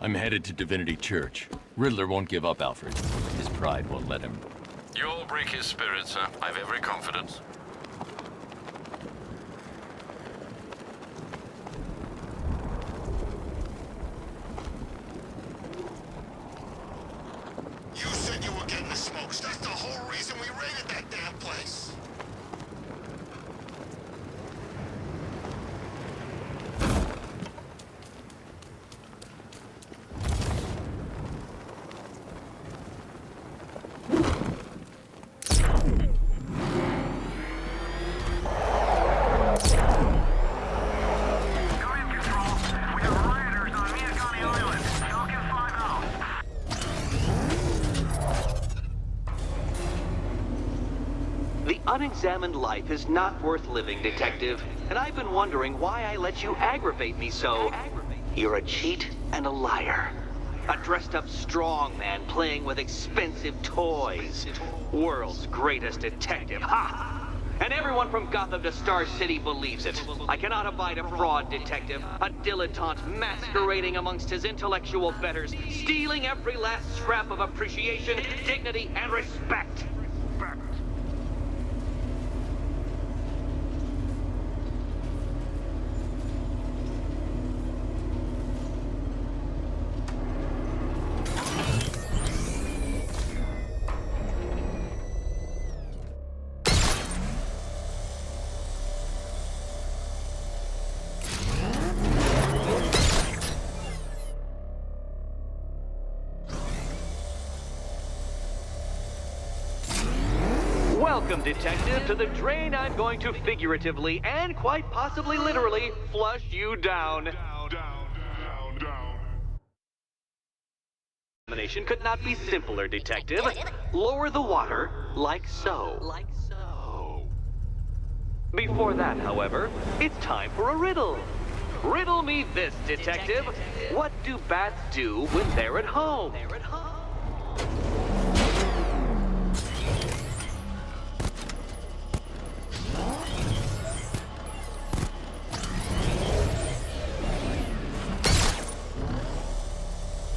I'm headed to Divinity Church. Riddler won't give up, Alfred. His pride won't let him. You'll break his spirit, sir. I've every confidence. You said you were getting the smokes. That's the whole reason we raided that damn place. Unexamined life is not worth living, Detective. And I've been wondering why I let you aggravate me so. You're a cheat and a liar. A dressed-up strongman playing with expensive toys. World's greatest detective, ha! And everyone from Gotham to Star City believes it. I cannot abide a fraud detective, a dilettante masquerading amongst his intellectual betters, stealing every last scrap of appreciation, dignity, and respect. Welcome, Detective, to the drain I'm going to figuratively and quite possibly literally flush you down. Examination could not be simpler, Detective. Lower the water, like so. Before that, however, it's time for a riddle. Riddle me this, Detective. What do bats do when they're at home?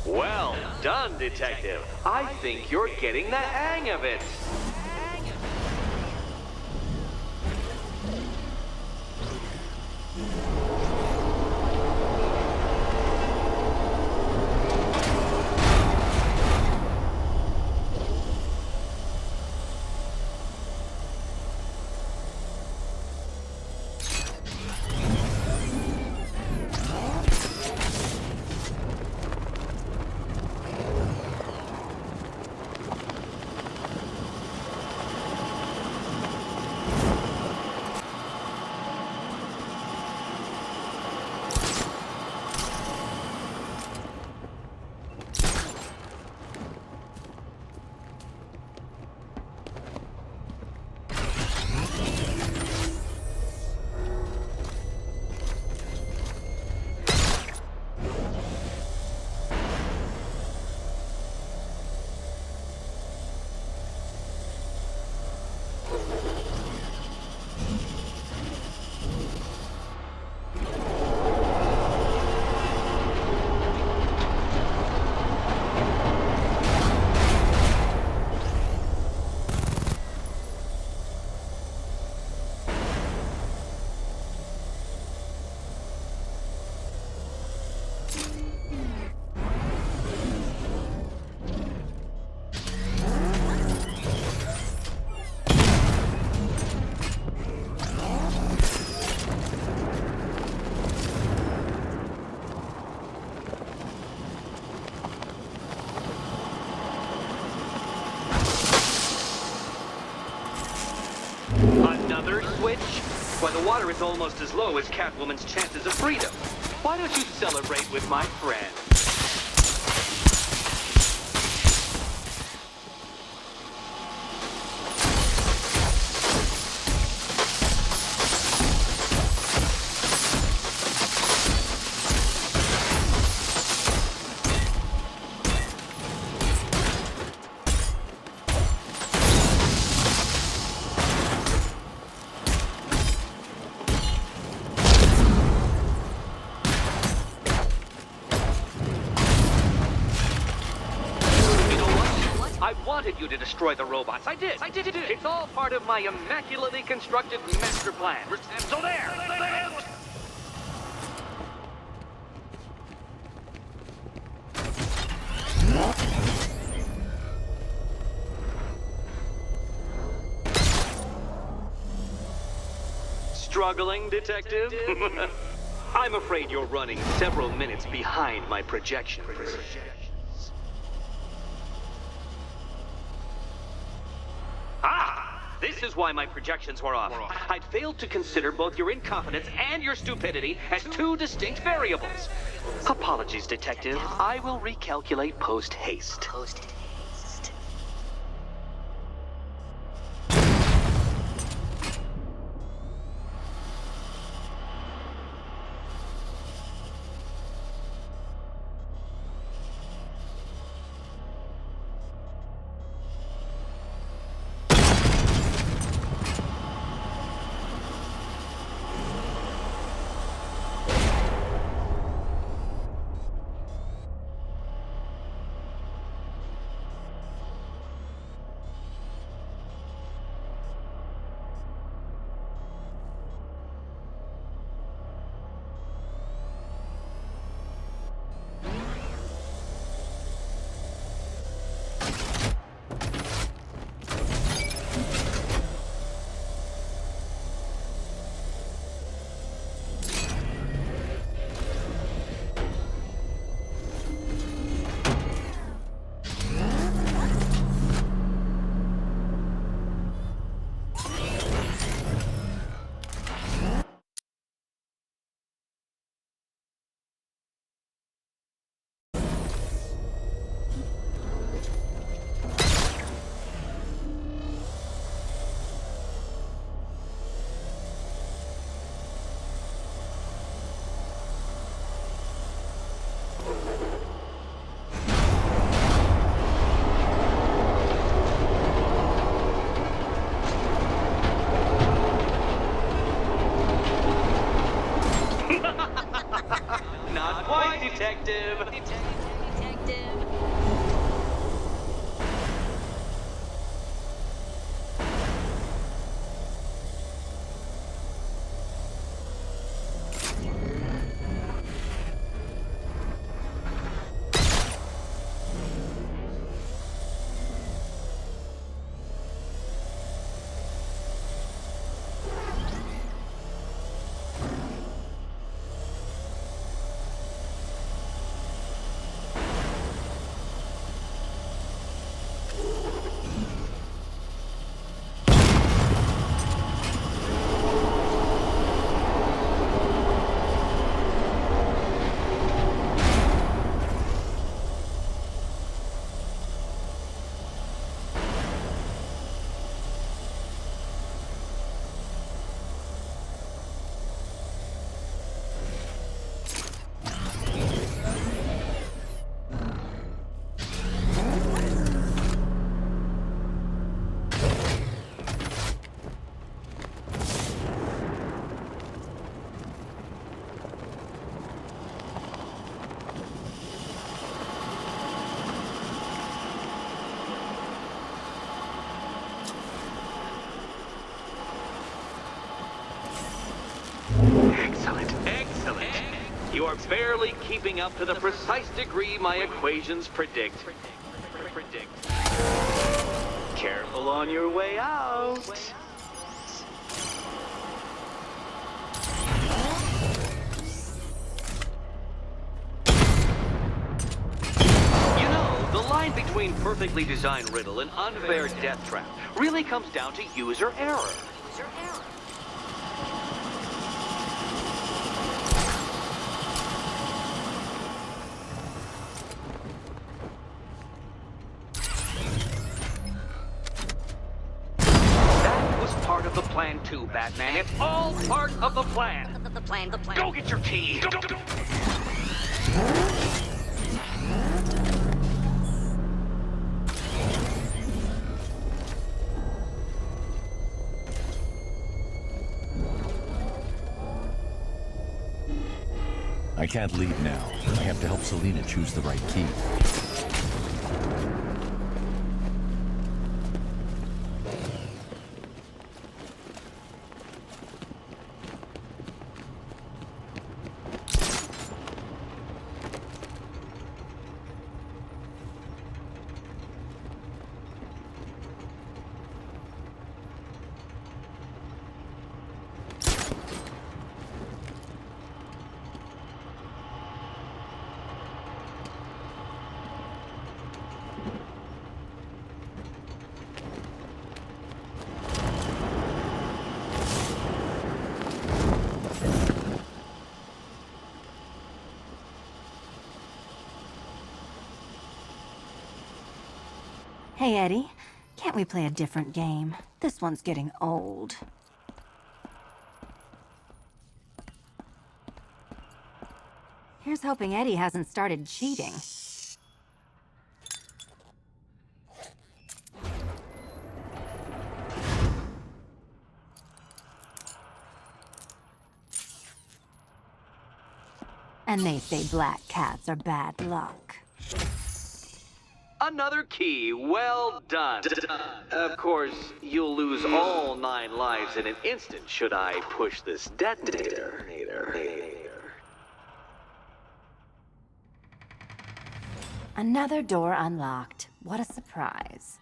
Well done, Detective. I think you're getting the hang of it. Another switch? Why, the water is almost as low as Catwoman's chances of freedom. Why don't you celebrate with my friend? I wanted you to destroy the robots. I did. It's all part of my immaculately constructed master plan. So there. Struggling, detective? I'm afraid you're running several minutes behind my projections. This is why my projections were off. I'd failed to consider both your incompetence and your stupidity as two distinct variables. Apologies, detective. I will recalculate post-haste. Not quite, detective. Excellent. You are barely keeping up to the precise degree my equations predict. Careful on your way out. You know, the line between perfectly designed riddle and unfair death trap really comes down to user error. Part of the plan too, Batman. It's all part of the plan. The plan. Go get your key. Go. I can't leave now. I have to help Selina choose the right key. Hey, Eddie. Can't we play a different game? This one's getting old. Here's hoping Eddie hasn't started cheating. And they say black cats are bad luck. Another key, well done. Of course, you'll lose all 9 lives in an instant should I push this detonator. Another door unlocked. What a surprise.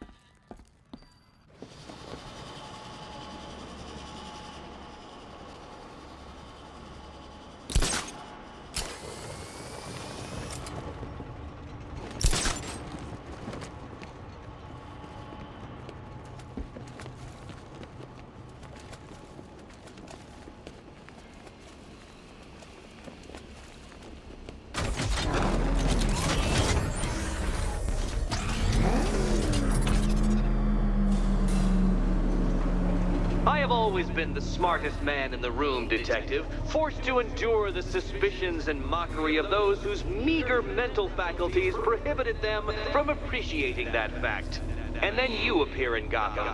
I have always been the smartest man in the room, Detective, forced to endure the suspicions and mockery of those whose meager mental faculties prohibited them from appreciating that fact. And then you appear in Gotham,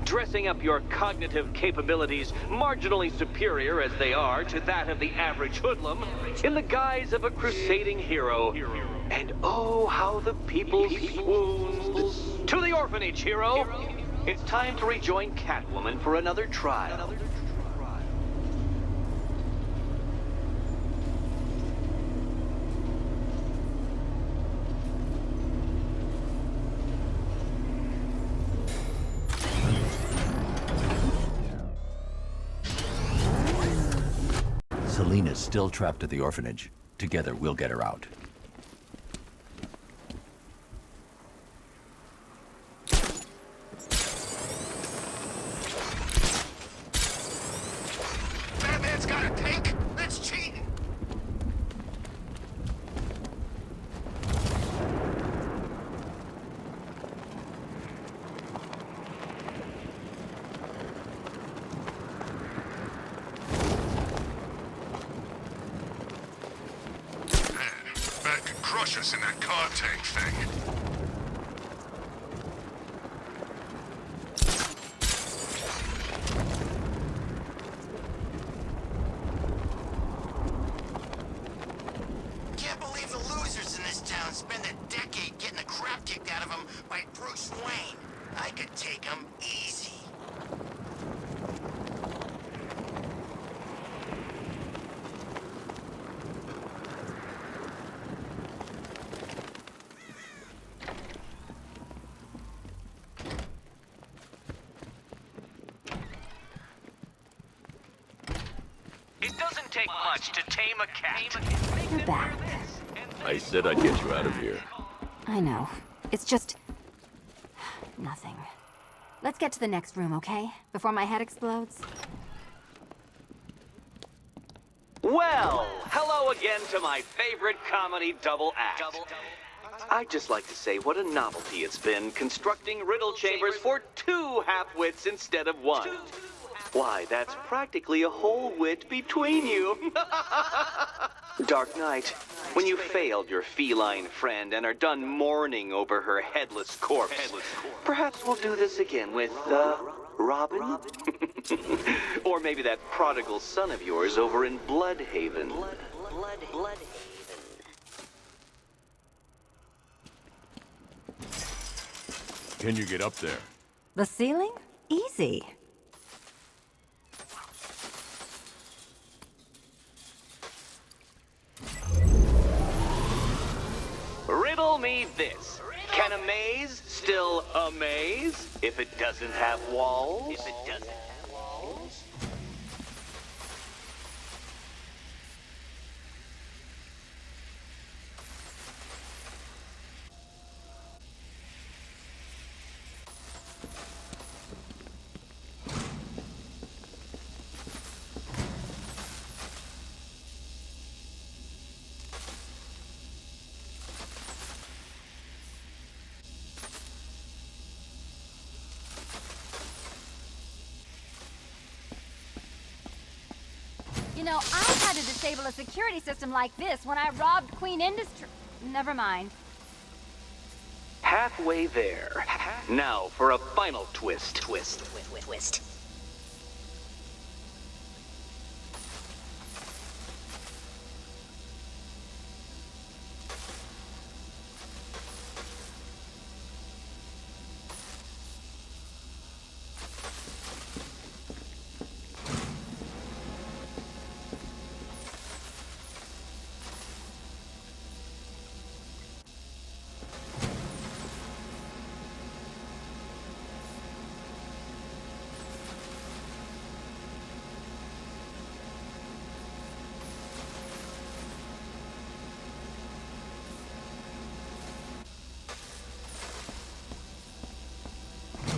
dressing up your cognitive capabilities marginally superior as they are to that of the average hoodlum, in the guise of a crusading hero. And oh, how the people swooned. To the orphanage, hero! It's time to rejoin Catwoman for another trial. Selena's still trapped at the orphanage. Together, we'll get her out. Batman's got a tank? That's cheating! Bat could crush us in that car tank thing. Can't believe the losers in this town spend a decade getting the crap kicked out of them by Bruce Wayne. I could take them easy. It doesn't take much to tame a cat. You're back. I said I'd get you out of here. I know. It's just... nothing. Let's get to the next room, okay? Before my head explodes. Well, hello again to my favorite comedy double act. I'd just like to say what a novelty it's been constructing riddle chambers for 2 half-wits instead of 1. Why, that's practically a whole wit between you. Dark Knight, when you failed your feline friend and are done mourning over her headless corpse, perhaps we'll do this again with, Robin? Or maybe that prodigal son of yours over in Bloodhaven. Bloodhaven. Can you get up there? The ceiling? Easy. Riddle me this. Can a maze still amaze if it doesn't have walls? You know, I had to disable a security system like this when I robbed Queen Industry. Never mind. Halfway there. Now for a final twist. Twist.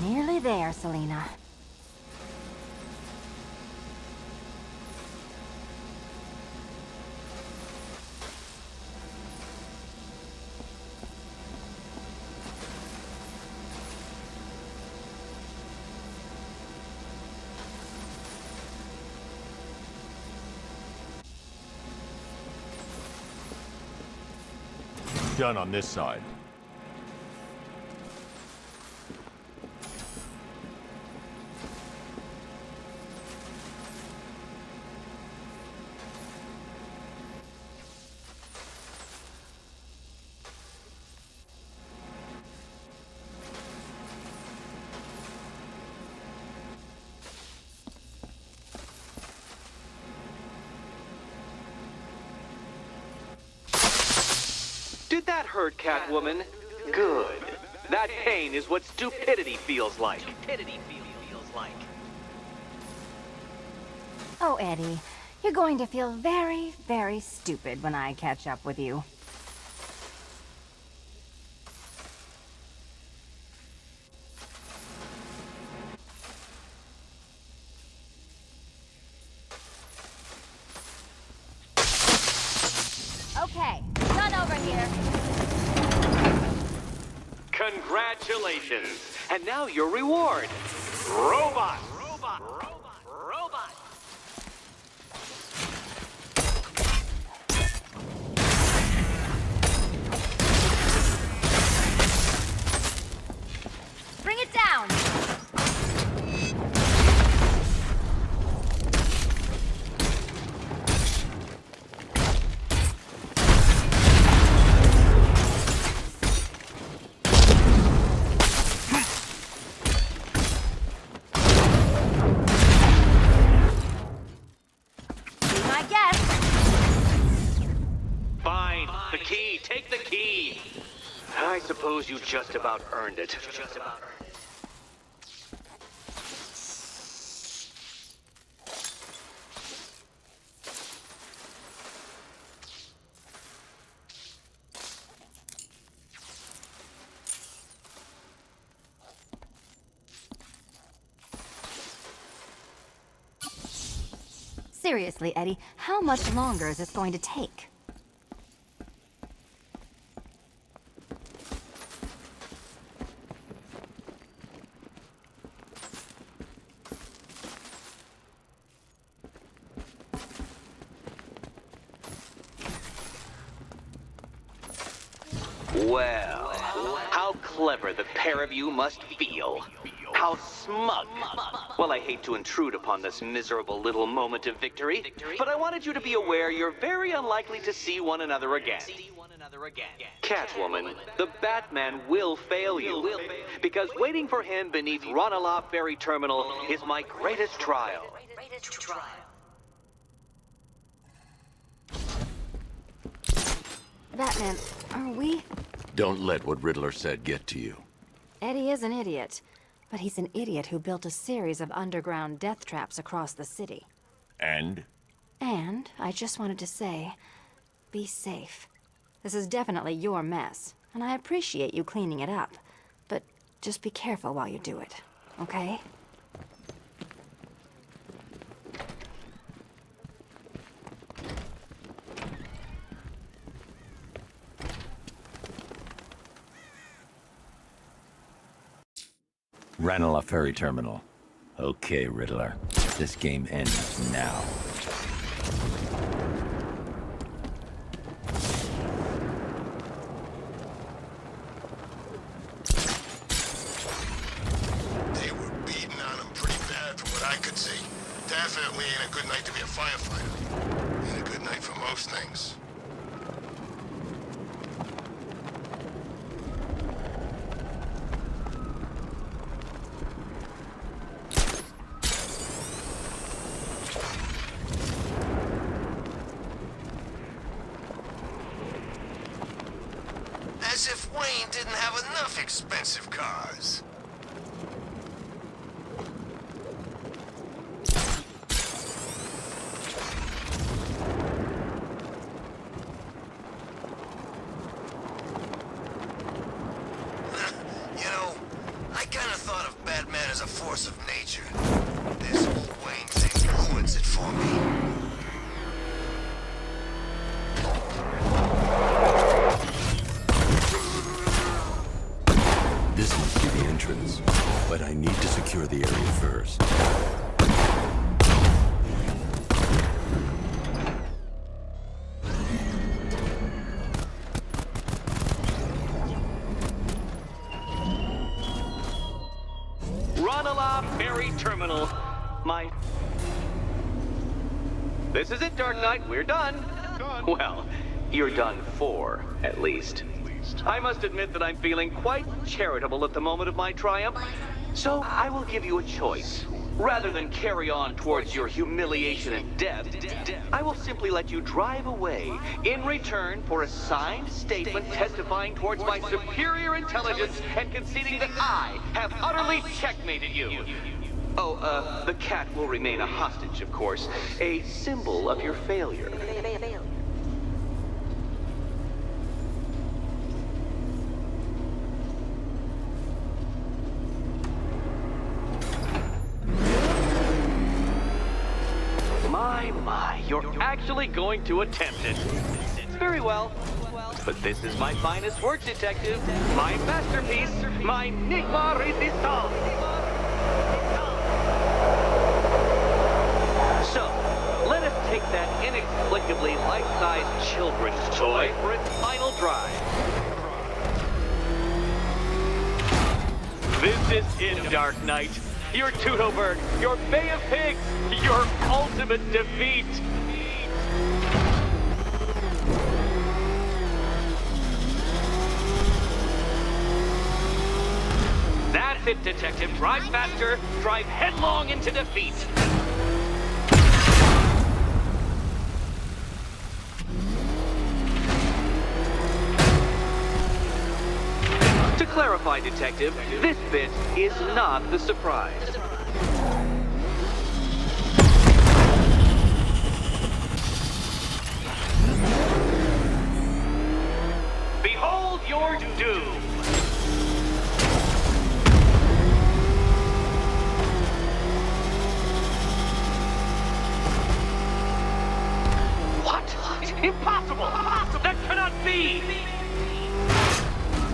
Nearly there, Selena. Done on this side. Did that hurt, Catwoman? Good. That pain is what stupidity feels like. Oh, Eddie, you're going to feel very, very stupid when I catch up with you. Okay, done over here. Congratulations. And now your reward. Robot. Bring it down! Be my guest. Fine. The key. Take the key. I suppose you just about earned it. Seriously, Eddie, how much longer is this going to take? Well, how clever the pair of you must feel. How smug. Well, I hate to intrude upon this miserable little moment of victory, but I wanted you to be aware you're very unlikely to see one another again. Catwoman, the Batman will fail you, because waiting for him beneath Ranelagh Ferry Terminal is my greatest trial. Batman, are we? Don't let what Riddler said get to you. Eddie is an idiot, but he's an idiot who built a series of underground death traps across the city. And? And I just wanted to say, be safe. This is definitely your mess, and I appreciate you cleaning it up, but just be careful while you do it, okay? Ranelagh Ferry Terminal. Okay, Riddler. This game ends now. Wayne didn't have enough expensive cars. You know, I kind of thought of Batman as a force of nature. This whole Wayne thing ruins it for me. This must be the entrance, but I need to secure the area first. Run-a-la Ferry Terminal. This is it, Dark Knight. We're done. Well, you're done for, at least. I must admit that I'm feeling quite charitable at the moment of my triumph. So I will give you a choice. Rather than carry on towards your humiliation and death, I will simply let you drive away in return for a signed statement testifying towards my superior intelligence and conceding that I have utterly checkmated you. Oh, the cat will remain a hostage, of course, a symbol of your failure. My, you're actually going to attempt it. Very well. But this is my finest work, Detective. My masterpiece, my Enigma Resistance. So, let us take that inexplicably life-sized children's toy for its final drive. This is it, Dark Knight. Your Tudoberg, your Bay of Pigs, your ultimate defeat. That's it, Detective. Drive faster, drive headlong into defeat. To clarify, Detective, this bit is not the surprise. Behold your doom. What? Impossible! That cannot be!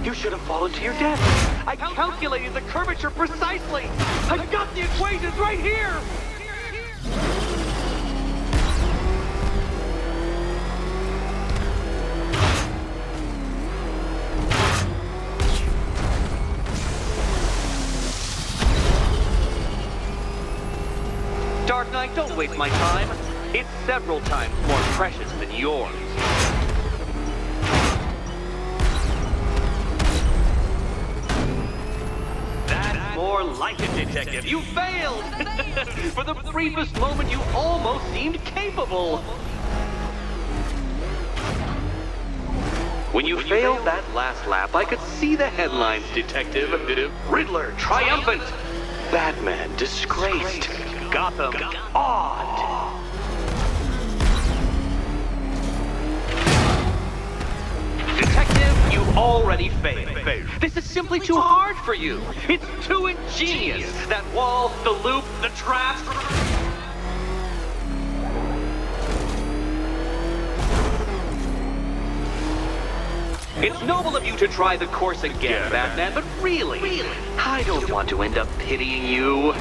You should have fallen to your death. I calculated the curvature precisely. I've got the equations right here. Dark Knight, don't waste my time. It's several times more precious than yours. More like it, Detective. You failed! For the briefest moment, you almost seemed capable. When you failed that last lap, I could see the headlines, Detective. Riddler triumphant. Batman disgraced. Gotham awed. Detective, you already failed. This is simply too hard for you. It's too ingenious. That wall, the loop, the trap. It's noble of you to try the course again, Batman, but really, I don't want to end up pitying you.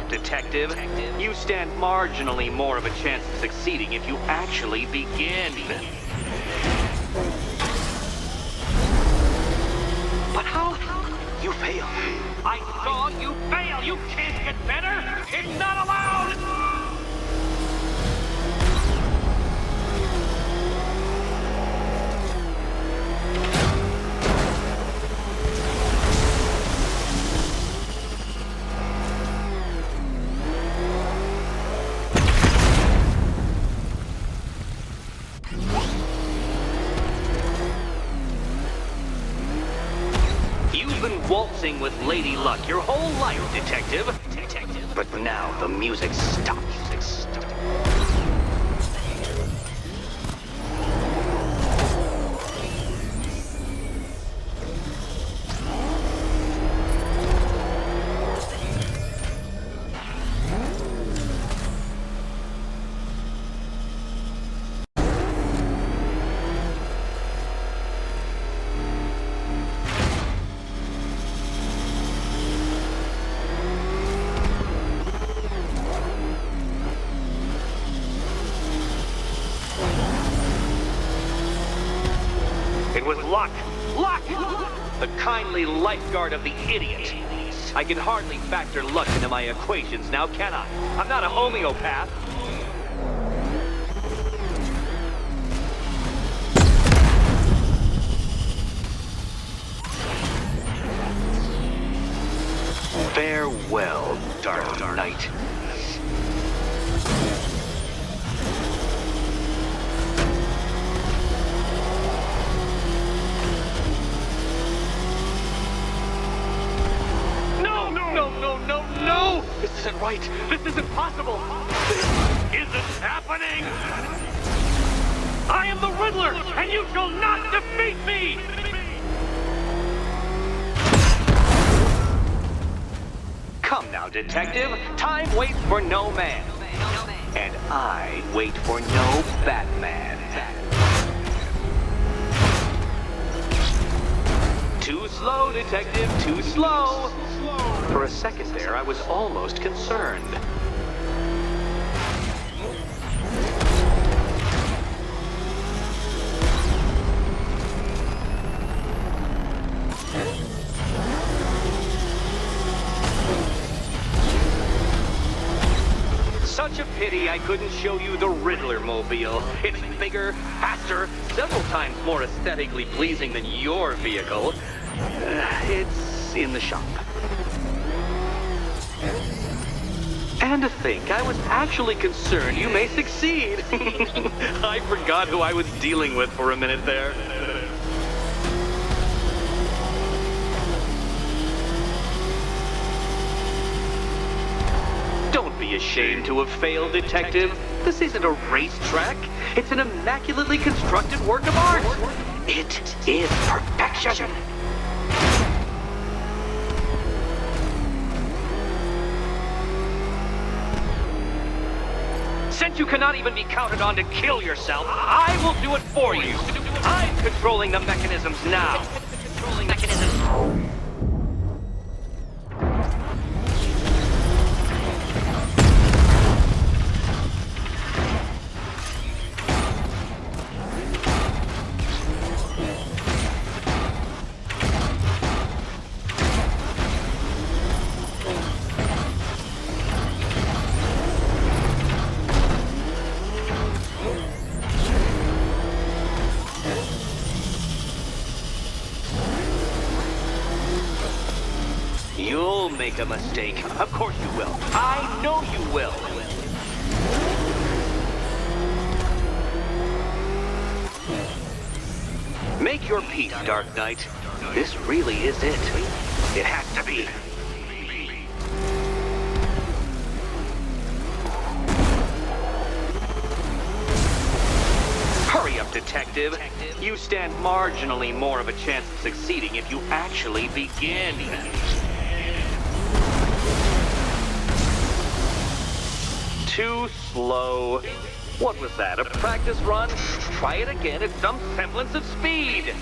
Detective. You stand marginally more of a chance of succeeding if you actually begin. But how? You failed. I saw you fail. You can't get better. It's not allowed. You've been waltzing with Lady Luck your whole life, Detective. But now the music stops. It was Luck! Luck! The kindly lifeguard of the idiot. I can hardly factor luck into my equations now, can I? I'm not a homeopath. Farewell, Dark Knight. No! This isn't right. This isn't possible. This isn't happening. I am the Riddler, and you shall not defeat me! Come now, Detective. Time waits for no man. And I wait for no Batman. Too slow, Detective, too slow. For a second there, I was almost concerned. Such a pity I couldn't show you the Riddler mobile. It's bigger, faster, several times more aesthetically pleasing than your vehicle. It's in the shop. And to think, I was actually concerned you may succeed. I forgot who I was dealing with for a minute there. Don't be ashamed to have failed, Detective. This isn't a racetrack. It's an immaculately constructed work of art. It is perfection. Since you cannot even be counted on to kill yourself, I will do it for you. I'm controlling the mechanisms now. You'll make a mistake. Of course you will. I know you will. Make your peace, Dark Knight. This really is it. It has to be. Hurry up, Detective. You stand marginally more of a chance of succeeding if you actually begin. Too slow. What was that, a practice run? Try it again at some semblance of speed.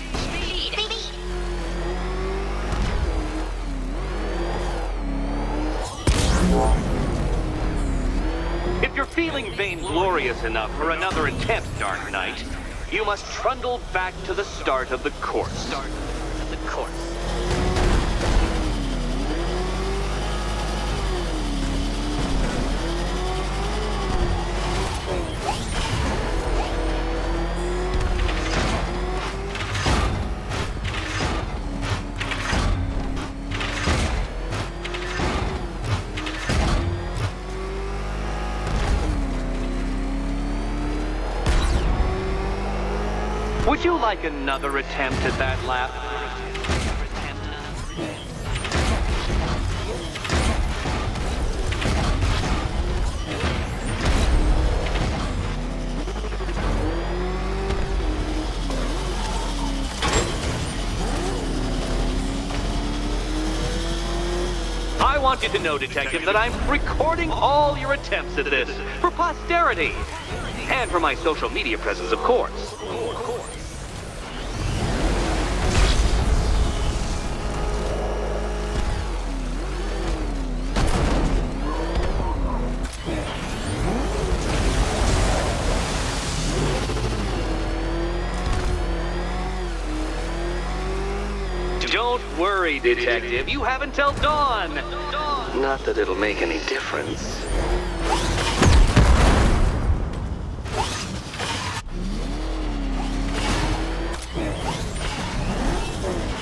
If you're feeling vainglorious enough for another attempt, Dark Knight, you must trundle back to the start of the course. Would you like another attempt at that lap? I want you to know, Detective, that I'm recording all your attempts at this for posterity. And for my social media presence, of course. Don't worry, Detective. You have until dawn. Not that it'll make any difference.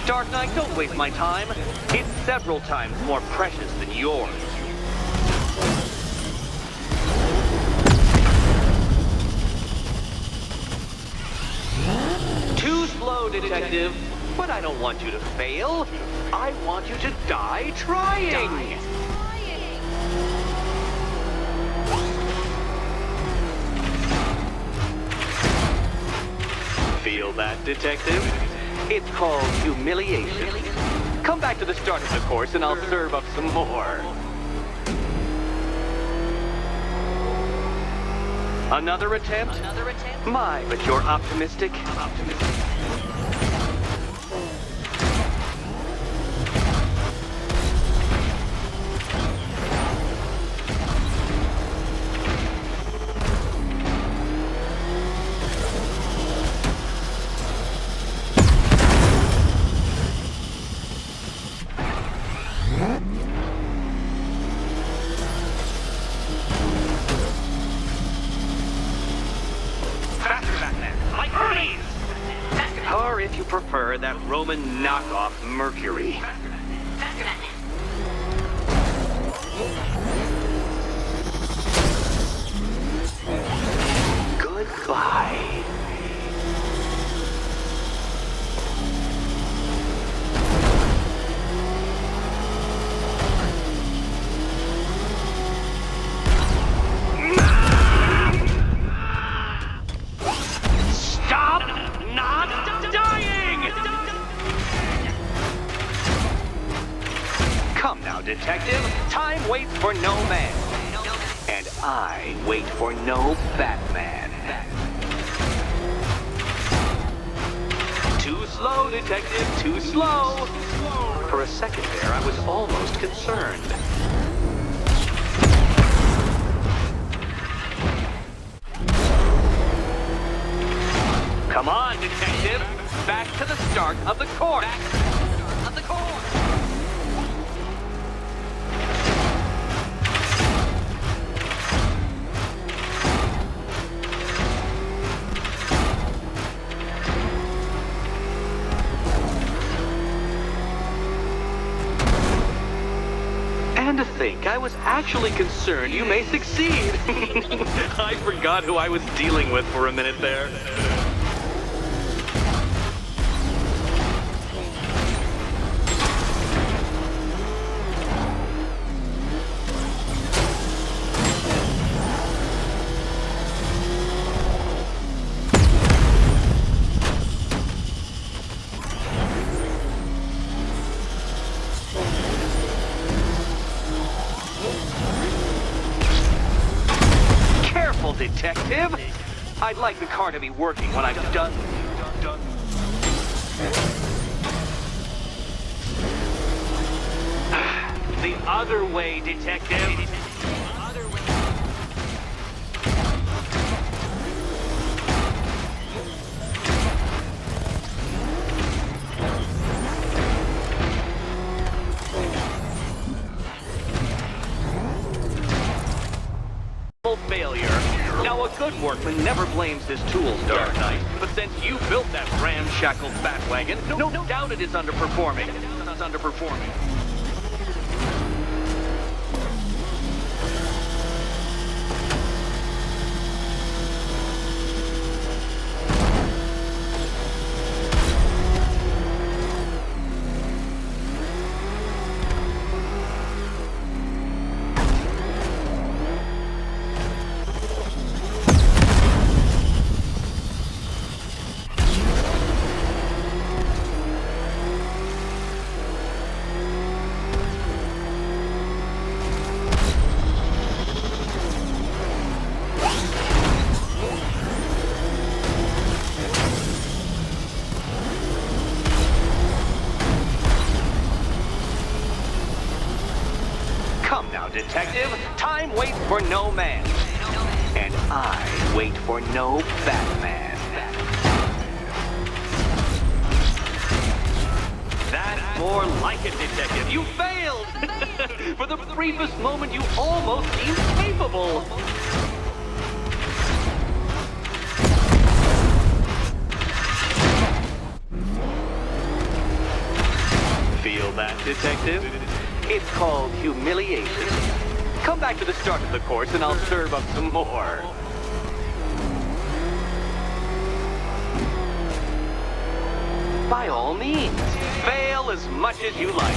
Dark Knight, don't waste my time. It's several times more precious than yours. Too slow, Detective. But I don't want you to fail. I want you to die trying. Feel that, Detective? It's called humiliation. Come back to the start of the course and I'll serve up some more. Another attempt? My, but you're optimistic. Or if you prefer, that Roman knockoff Mercury. Goodbye. Come now, Detective. Time waits for no man. And I wait for no Batman. Too slow, Detective, too slow. For a second there, I was almost concerned. Come on, Detective. Back to the start of the course. And to think, I was actually concerned you may succeed. I forgot who I was dealing with for a minute there. Detective, I'd like the car to be working when I'm done. The other way, Detective. failure. Now, a good workman never blames his tools, Dark Knight. But since you built that ramshackle Batwagon, no doubt it is underperforming. It's underperforming. Come now, detective. Time waits for no man. And I wait for no Batman. That's more like it, detective. You failed! For the briefest moment, you almost seemed capable. Feel that, detective? It's called humiliation. Come back to the start of the course and I'll serve up some more. By all means, fail as much as you like.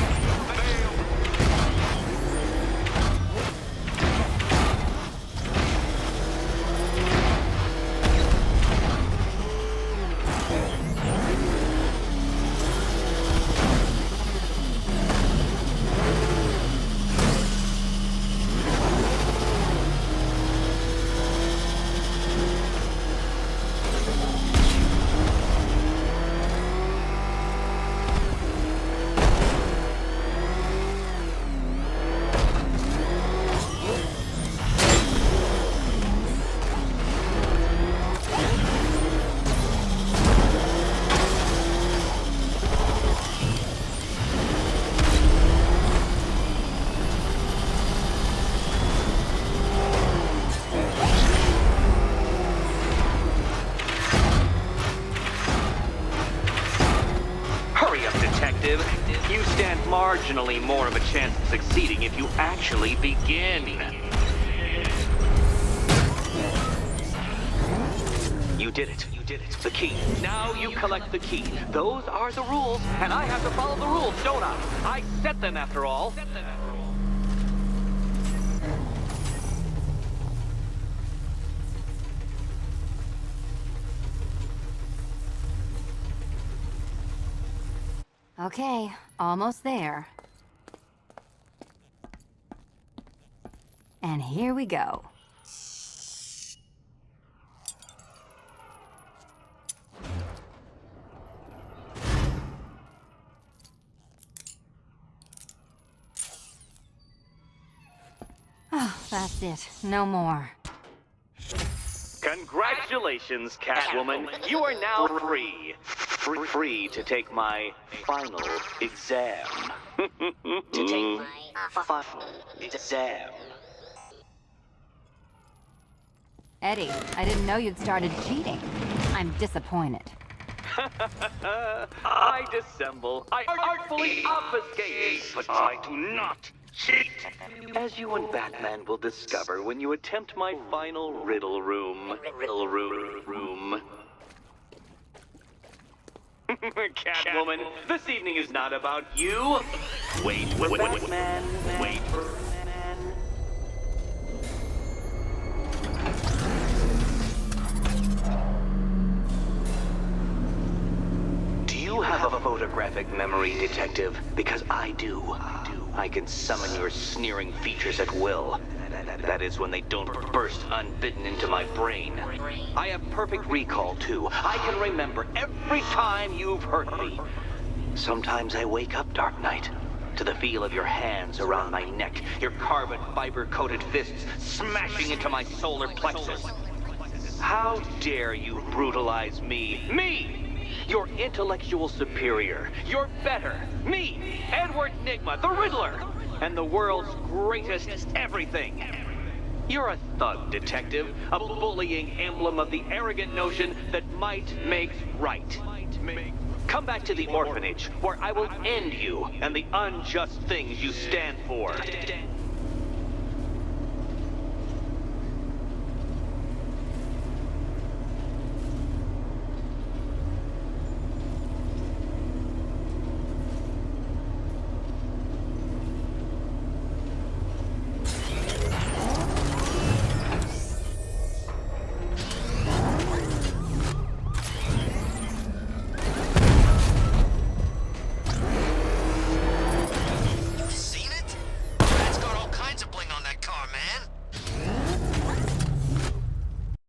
You stand marginally more of a chance of succeeding if you actually begin. You did it. You did it. The key. Now you collect the key. Those are the rules, and I have to follow the rules, don't I? I set them after all. Okay, almost there. And here we go. Oh, that's it. No more. Congratulations, Catwoman. You are now free. Free to take my final exam. To take my final exam. Eddie, I didn't know you'd started cheating. I'm disappointed. I dissemble. I artfully obfuscate. But I do not cheat. As you and Batman will discover when you attempt my final riddle room. Catwoman, this evening is not about you. Wait, Batman. Wait for Batman. Do you have a photographic memory, detective? Because I do. I can summon your sneering features at will. That is when they don't burst unbidden into my brain. I have perfect recall, too. I can remember every time you've hurt me. Sometimes I wake up, Dark Knight, to the feel of your hands around my neck, your carbon fiber-coated fists smashing into my solar plexus. How dare you brutalize me? Me! Your intellectual superior. You're better. Me, Edward Nygma, the Riddler, and the world's greatest everything. You're a thug, detective. A bullying emblem of the arrogant notion that might makes right. Come back to the orphanage, where I will end you and the unjust things you stand for.